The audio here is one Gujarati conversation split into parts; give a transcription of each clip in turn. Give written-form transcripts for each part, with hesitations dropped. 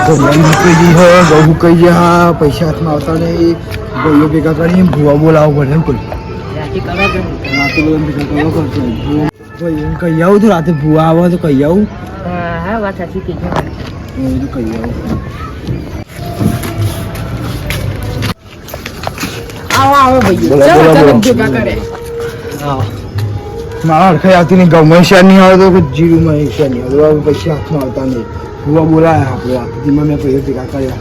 ગહુ કહી ગયા પૈસા હાથમાં આવતા નહીં ભાઈઓ ભેગા કરીને ભૂવા બોલાવો પડે એમ કોઈ ભાઈ એમ કહી આવું તો રાતે ભૂવા આવે તો કહી આવું હા વાત સાચી કીધું તો કહી આવું આવો આવો ભાઈ ભેગા કરે મારા અડખાઈ આવતી નહીં ગમે શેર નહીં આવે તો જીરુમાં શેર નહીં આવે પૈસા હાથમાં આવતા નહીં ભૂવા બોલાયા આપણે આપતીમાં મેં ભાઈઓ ભેગા કર્યા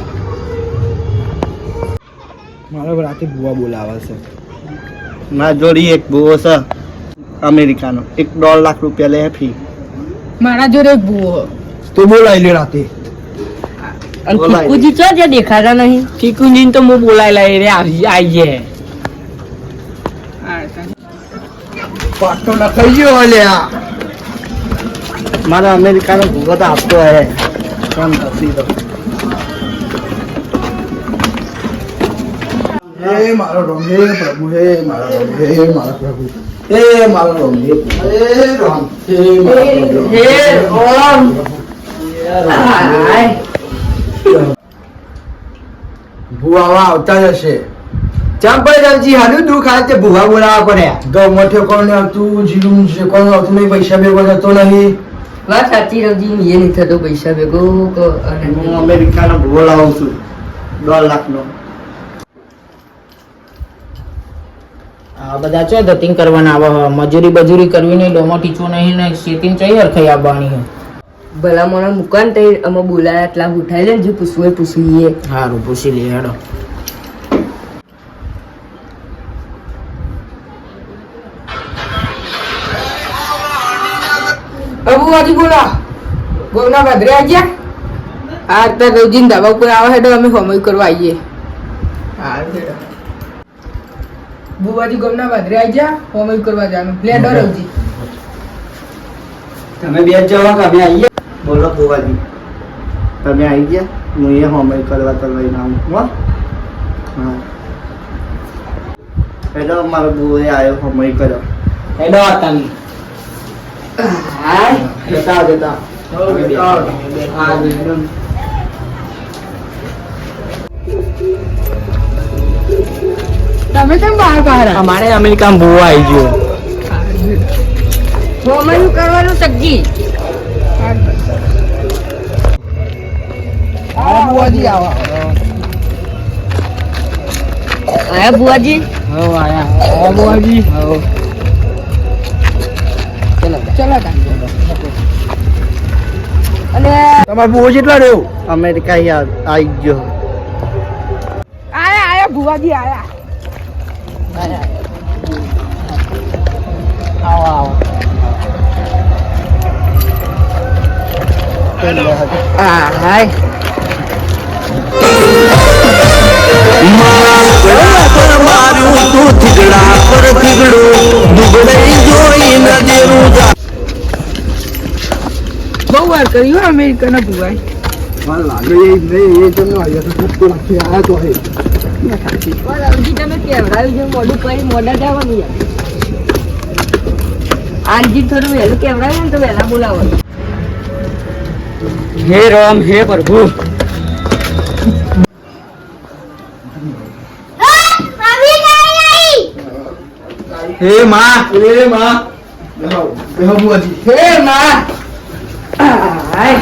મારા રાતે ભૂવા બોલાવે છે મારા જોડી એક ભૂવો છે અમેરિકાનો $1.5 લે ફી મારા જોડે એક ભૂવો તો બોલાવી લે રાતે ચીકુજી ચો જે દેખાતા નહીં ચીકુજી તો હું બોલાઈ લઈ રે આવી જાય પાટો નખાઈ ગયો અલ્યા મારા અમેરિકાનો ભૂવો તો આપતો હે કામ કરતી તો હે મારો રામ હે પ્રભુ હે મારા રામ હે મારા પ્રભુ હે મારો રામ હે રામ હે ઓમ ભુવા આવતા જશે ચંપલજી હાનું દુઃખ આ તે ભૂવા બોલાવા પડ્યા ગૌ ઠેકોણ ને આવતું જીરું ઠેકોણ આવતું નહીં પૈસા ભેગો થતો નહીં વાત સાચી રવજી એ નહીં થતો પૈસા ભેગો અને હું અમેરિકાનો ભૂવો લાવું છું $1.5 નો આ બધા ચો ધતિંગ કરવાના આવે મજૂરી બજૂરી કરવી નહીં ડોમો ટીચો નહીં ને શેતીન ચઈ હરખાઈ આવવાની હે ભલા મને મુકાન તે અમે બોલાયા એટલા ઉઠાઈ લે જે પૂછવું એ પૂછીએ હારું પૂછી લે હેડો અબુવાજી બોલા ગોમના ભદ્રે આયા આ તો રોજીન ધાબા ઉપર આવે હેડો અમે હોમય કરવા આવીએ હા હેડો બુવાજી ગોમના ભદ્રે આયા હોમય કરવા જવાનું પ્લેન રોજી તમે બે જવા કે અમે આવીએ બોલો ભૂવાજી તમે આવી ગયા હું એ હોમય કરવા તો લઈને આવું હો હા હેડો મારો ભૂવો આવ્યો હોમય કર્યો હેડો તમે હાય જતા જતા તમે કેમ બહાર બહાર અમારે અમેરિકામાં ભૂવો આવી ગયો હોમનું કરવાનું સબ્જી બુવાજી આવા આયા બુવાજી હો આયા બુવાજી હો ચલો અને તમારે બહુ જેટલા રહ્યો અમેરિકા આવી ગયો આયા બુવાજી આયા આવો આવો હાય બહુ વાર કર્યું અમેરિકાના ભુવાઈ મને લાગે એ નહીં એ તમને આવ્યા તો ખૂબ રાખી આવ્યા તો હે તમે કેવડાવ્યું છે મોઢું કરી મોઢા જવાનું યાર આનજી થોડું વહેલું કેવડાવ્યું ને તો વહેલા બોલાવો હે રામ હે પ્રભુ હે માં બુવાજી હે માં હાય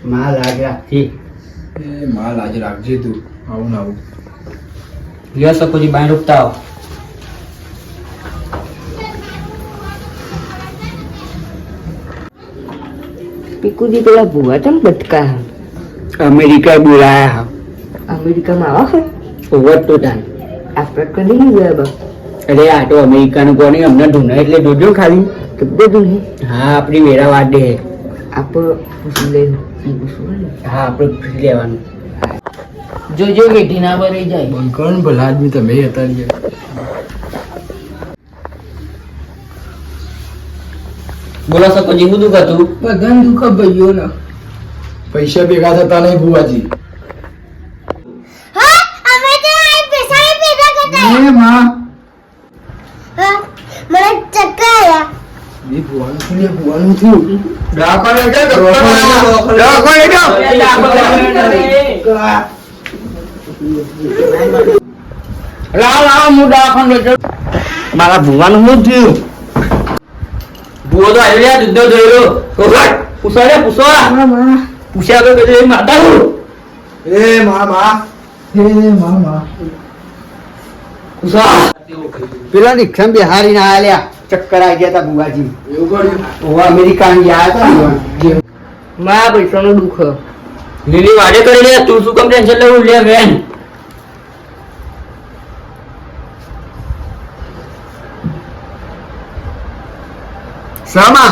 માં લાગ રાખી એ માલ આજે રાખજે તું આવું ને આવું લ્યો સકોજી બાય રૂપતા આવો પીકુજી પેલા ભૂવા તમ બટકા અમેરિકા બોલાયા અમેરિકામાં આવો ઓવર તો ટાઈમ આપણે કદી નહીં ગયા બા અરે આ તો અમેરિકાનું કોની અમને ઢૂંઢા એટલે જોજો ખાલી કબે દુહે હા આપણી વેરા વાડે આપ પૂછી લે પૂછવું હા આપણે પૂછી લેવાનું જોજો વેઠી ના ભરાઈ જાય. બંધ કરો ને ભલા આદમી તમે હતા રહ્યા. બોલો સકોજી શું દુઃખ હતું? બધાને દુઃખ ભાઈઓ ને. પૈસા ભેગા થતા નહીં ભુવાજી. હા અમે તો આ પૈસા ભેગા કરતા એ માં હા મને ચક્કર આવ્યા એ ભુવાનું શું લે ભુવાનું શું દવાખાને જા, દવાખાને જા. લાવ હું દવાખાને લઈ જાઉં. મારા ભૂવાનું શું થયું? ભૂવો તો આવી રહ્યા, દૂધ જોઈ પૂછો રે પૂછો. પૂછ્યા તો કદી માતા હું. એ માં માં એ માં માં પૂછો. પેલા રિક્ષા બિહારી ના આલ્યા ચક્કર આવી ગયા તા બુવાજી. એવું કર્યું ઓવા અમેરિકા ગયા હતા ને. મારા પૈસાનું દુઃખ. લીલી વાડે કરી લે, તું શું કમ ટેન્શન લેવું લે બેન? શામાં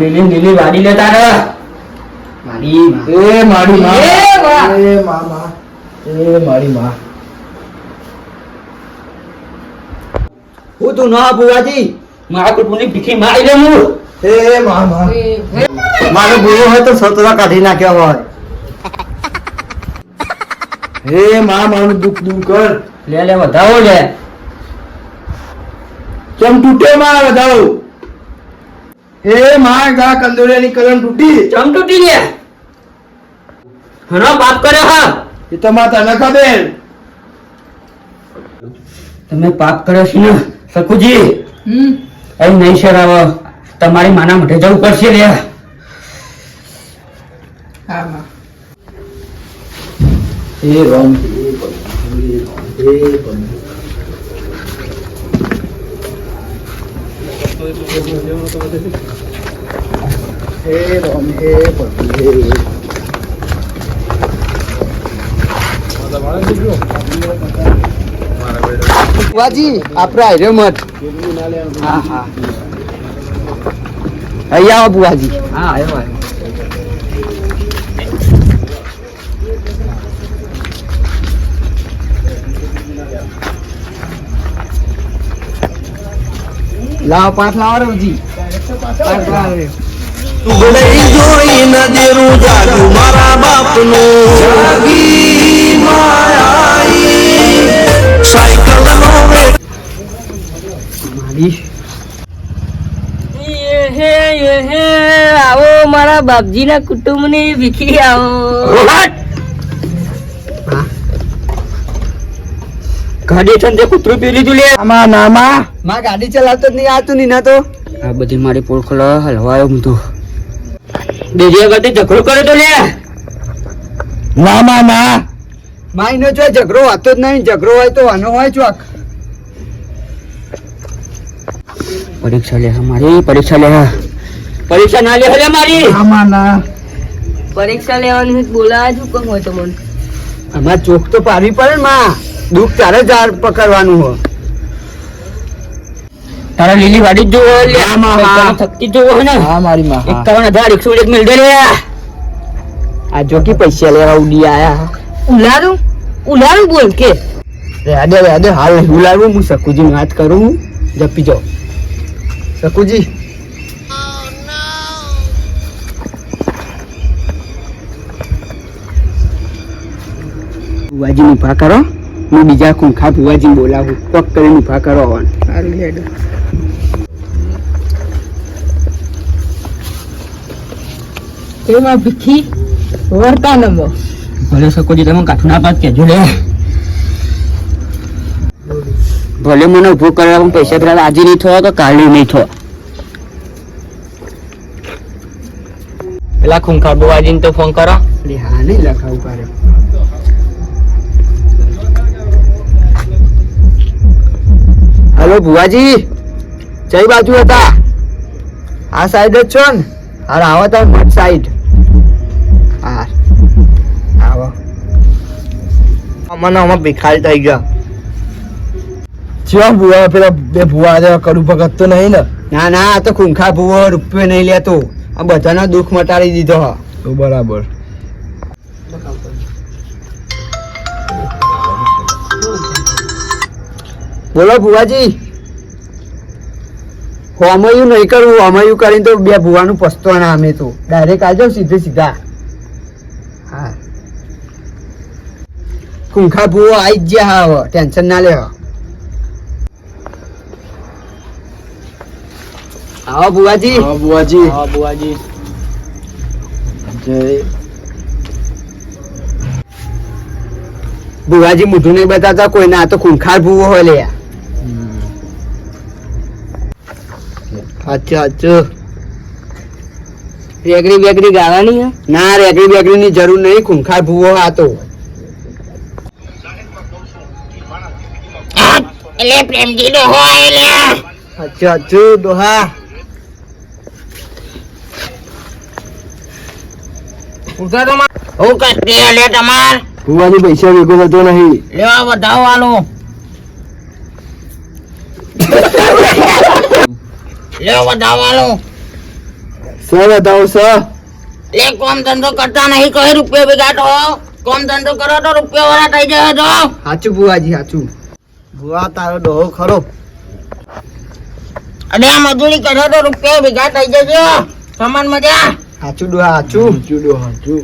લીલી વાડી લેતા ને. મારી માં. એ મારી માં એ માં. એ માં માં એ મારી માં હું તું ના બુવાજી. મારા કુટુંબની ભીખી મારી દે હું. એ માં માં મારો બુવો હોય તો સતરા કાઢી નાખ્યા હોય. એ માં મારું દુઃખ દૂર કર. લે લે વધાવો લે. ચમ તૂટે માં વધારો. એ માં ગા કંદોરિયાની કલમ તૂટી. ચમ તૂટી લે. હનો પાપ કર્યો હા. એ તો માં તને ખબર. તમે પાપ કર્યો છે ને સકુજી. અહીં નહીં શરાવો, તમારી માના માટે જવું પડશે લે. હા માં. એ રામ એ રામ હે પતિ બુવાજી આપડે આર્યો મત. હા હા અહીં આવો બુવાજી. હા આવ્યો આવ્યો. લાવો 5 લાવો રવજી. 5 લાવો રે. આવો મારા બાપજી ના કુટુંબ ની ભીખી આવો. ગાડી ઠંડે કૂતરું પી લીધું લે. આમાં નામાં માં ગાડી ચલાવતો જ નહીં આવતું ની ના તો. આ બધી મારી પોળખલો હલવાયો હું તો. બીજી વખતે ઝઘડો કરે તો લે. નામાં ના માઈ નો જો ઝઘડો હોતો જ નહીં. ઝઘડો હોય તો આનો હોય ચોક. પરીક્ષા લે મારી, પરીક્ષા લે. પરીક્ષા ના લે હલે મારી. નામાં ના પરીક્ષા લેવાની બોલાવા જ હુકમ હોય તો મને. અમાર ચોક તો પાડવી પડે ને માં. દુઃખ તારે ઝાડ પકડવાનું હો. તારા લીલી વાડી જ જોવો લે. આમાં હા. પૈસાની થકતી જોવો ને. હા મારી માં હા 51,101 મિલ દે લે. આ જોકી પૈસા લેવા ઉડી આયા. ઉલારું ઉલારું બોલ કે. રેડે હાલ નહીં બોલાવું. હું સકુજી વાત કરું. હું જપી જાઉં. સકુજી ભુવાજી ઉભા કરો. હું બીજા ખૂંખા ભુવાજી બોલાવું. પગ કરીને ઉભા કરો આવવાનું. સારું હેડ. એમાં ભીખી વર્તા નમો. ભલે સકોજી તમે કાઠું ના પાત કેજો લે. ભલે મને ઉભો કરવા પણ પૈસા પેલા આજે નહીં થયો તો કાલે નહીં થયો. પેલા ખૂંખા બુવાજીને તો ફોન કરો. એટલે હા નહીં લખાવું પાડે. હલો ભુવાજી, કઈ બાજુ હતા? આ સાઈડ જ છો ને? હાર આવો તાર મત સાઈડ. હા આવો. અમને આમાં ભિખારી થઈ ગયા. ચિયા ભુવા પેલા બે ભુવા જેવા કડું ભગત તો નહીં ને? ના ના, આ તો ખૂંખા ભૂવો રૂપિયો નહીં લેતો. આ બધાનો દુઃખ મટાડી દીધો. તો બરાબર બોલો ભુવાજી. હોમયું નહીં કરવું, હોમયું કરીને તો બે ભુવાનું પસ્તવાના અમે તો ડાયરેક્ટ આવજો સીધે સીધા. હા કુંખા ભુવો આવી જ ગયા હવે, ટેન્શન ના લેવા. આવો ભુવાજી. હા બુઆજી. હા બુવાજી. જય. ભુવાજી મોઢું નહીં બતાવતા કોઈને, આ તો ખૂંખાર ભૂવો હોય લે. અચ્છા અચ્છા. રેગડી બેગડી ગાવાની હે? ના રેગડી બેગડી ની જરૂર નહીં, ખૂંખાર ભૂવો આ તો. એટલે પ્રેમજી ડોહો આયેલા. અચ્છા અચ્છા ડોહા. પૂછો તો માં હું કસ્તી લે તમાર બુઆજી પૈસા ભેગો થતો નહીં. લેવા વધાવવાનું લેવા વધાવવાનું સર બતાવો સર. લે કોમ ધંધો કરતા નહીં, કઈ રૂપિયા ભેગા તો કોમ ધંધો કરો તો રૂપિયા વાળા થઈ જાય તો. સાચું ભુવાજી સાચું. ભુવા તારો ડોહો ખરો. અને આ મજૂરી કરો તો રૂપિયા ભેગા થઈ જશે. સમાન મજા. સાચું ડોહા સાચું. ચૂડો હાચું.